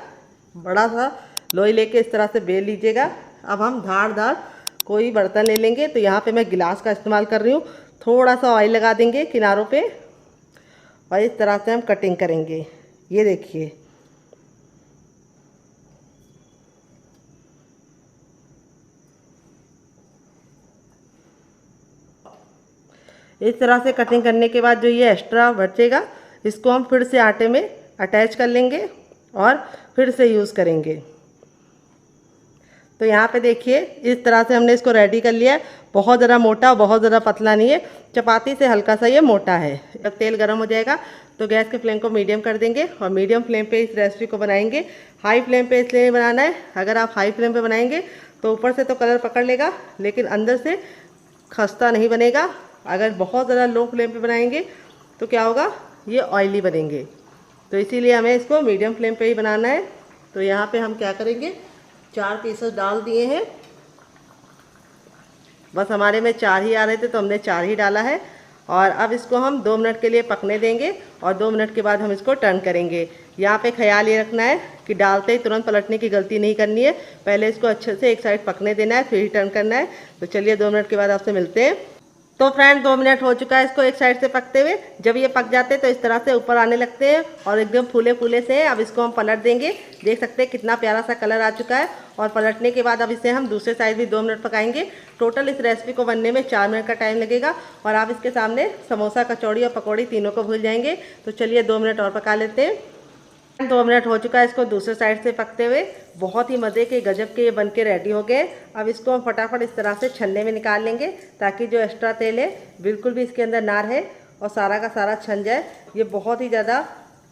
बड़ा सा लोई लेके इस तरह से बेल लीजिएगा। अब हम धारदार कोई बर्तन ले लेंगे। तो यहाँ पे मैं गिलास का इस्तेमाल कर रही हूँ। थोड़ा सा ऑयल लगा देंगे किनारों पे और इस तरह से हम कटिंग करेंगे। ये देखिए इस तरह से कटिंग करने के बाद जो ये एक्स्ट्रा बचेगा इसको हम फिर से आटे में अटैच कर लेंगे और फिर से यूज़ करेंगे। तो यहाँ पे देखिए इस तरह से हमने इसको रेडी कर लिया है। बहुत ज़्यादा मोटा बहुत ज़्यादा पतला नहीं है, चपाती से हल्का सा ये मोटा है। जब तेल गर्म हो जाएगा तो गैस के फ्लेम को मीडियम कर देंगे और मीडियम फ्लेम पे इस रेसिपी को बनाएंगे। हाई फ्लेम पे इसलिए बनाना है, अगर आप हाई फ्लेम पे बनाएंगे तो ऊपर से तो कलर पकड़ लेगा लेकिन अंदर से खस्ता नहीं बनेगा। अगर बहुत ज़्यादा लो फ्लेम पे बनाएंगे तो क्या होगा, ये ऑयली बनेंगे। तो इसीलिए हमें इसको मीडियम फ्लेम पे ही बनाना है। तो यहाँ पे हम क्या करेंगे, 4 पीसेस डाल दिए हैं। बस हमारे में 4 ही आ रहे थे तो हमने 4 ही डाला है। और अब इसको हम 2 मिनट के लिए पकने देंगे और 2 मिनट के बाद हम इसको टर्न करेंगे। यहाँ पे ख्याल ये रखना है कि डालते ही तुरंत पलटने की गलती नहीं करनी है। पहले इसको अच्छे से एक साइड पकने देना है फिर ही टर्न करना है। तो चलिए 2 मिनट के बाद आपसे मिलते हैं। तो फ्रेंड 2 मिनट हो चुका है इसको एक साइड से पकते हुए। जब ये पक जाते हैं तो इस तरह से ऊपर आने लगते हैं और एकदम फूले फूले से हैं। अब इसको हम पलट देंगे। देख सकते हैं कितना प्यारा सा कलर आ चुका है। और पलटने के बाद अब इसे हम दूसरे साइड भी 2 मिनट पकाएंगे। टोटल इस रेसिपी को बनने में 4 मिनट का टाइम लगेगा और आप इसके सामने समोसा, कचौड़ी और पकौड़ी तीनों को भूल जाएंगे। तो चलिए 2 मिनट और पका लेते हैं। 2 मिनट हो चुका है इसको दूसरे साइड से पकते हुए। बहुत ही मज़े के गजब के ये बन के रेडी हो गए। अब इसको हम फटाफट इस तरह से छन्ने में निकाल लेंगे ताकि जो एक्स्ट्रा तेल है बिल्कुल भी इसके अंदर ना रहे और सारा का सारा छन जाए। ये बहुत ही ज़्यादा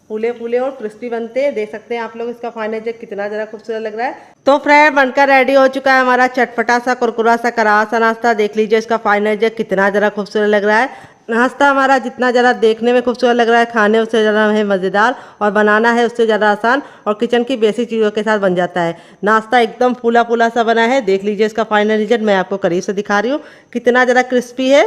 फूले फूले और क्रिस्पी बनते हैं। देख सकते हैं आप लोग इसका फाइनल जब कितना ज़रा खूबसूरत लग रहा है। तो फ्रेंड बनकर रेडी हो चुका है हमारा चटपटा सा कुरकुरा सा करारा सा नाश्ता। देख लीजिए इसका फाइनल जब कितना ज़रा खूबसूरत लग रहा है। नाश्ता हमारा जितना ज़रा देखने में खूबसूरत लग रहा है, खाने उससे ज़्यादा है मज़ेदार और बनाना है उससे ज़्यादा आसान और किचन की बेसिक चीज़ों के साथ बन जाता है। नाश्ता एकदम फूला फूला सा बना है। देख लीजिए इसका फाइनल रिजल्ट मैं आपको करीब से दिखा रही हूँ कितना ज़रा क्रिस्पी है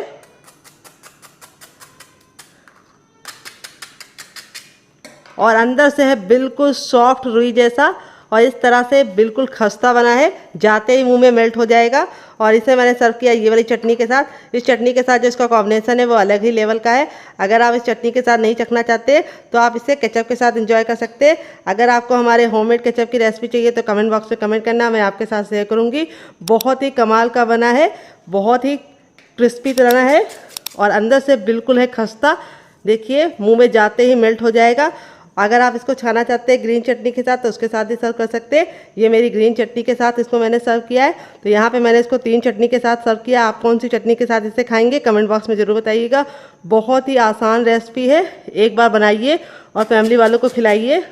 और अंदर से है बिल्कुल सॉफ्ट रुई जैसा और इस तरह से बिल्कुल खस्ता बना है, जाते ही मुंह में मेल्ट हो जाएगा। और इसे मैंने सर्व किया ये वाली चटनी के साथ। इस चटनी के साथ जो इसका कॉम्बिनेशन है वो अलग ही लेवल का है। अगर आप इस चटनी के साथ नहीं चखना चाहते तो आप इसे केचप के साथ एंजॉय कर सकते हैं। अगर आपको हमारे होममेड केचप की रेसिपी चाहिए तो कमेंट बॉक्स में कमेंट करना, मैं आपके साथ शेयर करूँगी। बहुत ही कमाल का बना है, बहुत ही क्रिस्पी तरह है और अंदर से बिल्कुल है खस्ता। देखिए मुँह में जाते ही मेल्ट हो जाएगा। अगर आप इसको खाना चाहते हैं ग्रीन चटनी के साथ तो उसके साथ भी सर्व कर सकते हैं। ये मेरी ग्रीन चटनी के साथ इसको मैंने सर्व किया है। तो यहाँ पे मैंने इसको 3 चटनी के साथ सर्व किया। आप कौन सी चटनी के साथ इसे खाएंगे कमेंट बॉक्स में ज़रूर बताइएगा। बहुत ही आसान रेसिपी है, एक बार बनाइए और फैमिली वालों को खिलाइए।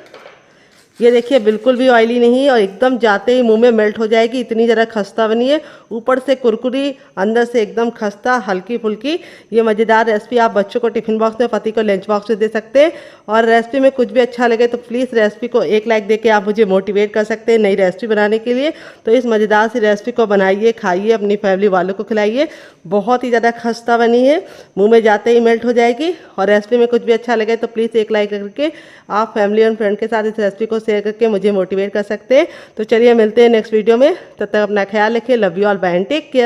ये देखिए बिल्कुल भी ऑयली नहीं और एकदम जाते ही मुंह में मेल्ट हो जाएगी, इतनी ज़रा खस्ता बनी है। ऊपर से कुरकुरी, अंदर से एकदम खस्ता, हल्की फुल्की। ये मज़ेदार रेसिपी आप बच्चों को टिफ़िन बॉक्स में, पति को लंच बॉक्स में दे सकते हैं। और रेसिपी में कुछ भी अच्छा लगे तो प्लीज़ रेसिपी को 1 लाइक देके आप मुझे मोटिवेट कर सकते हैं नई रेसिपी बनाने के लिए। तो इस मज़ेदार सी रेसिपी को बनाइए, खाइए, अपनी फैमिली वालों को खिलाइए। बहुत ही ज़्यादा खस्ता बनी है, मुँह में जाते ही मेल्ट हो जाएगी। और रेसिपी में कुछ भी अच्छा लगे तो प्लीज़ 1 लाइक करके आप फैमिली और फ्रेंड के साथ इस रेसिपी को शेयर करके मुझे मोटिवेट कर सकते हैं। तो चलिए मिलते हैं नेक्स्ट वीडियो में, तब तक अपना ख्याल रखिए। Love you all, bye and take care.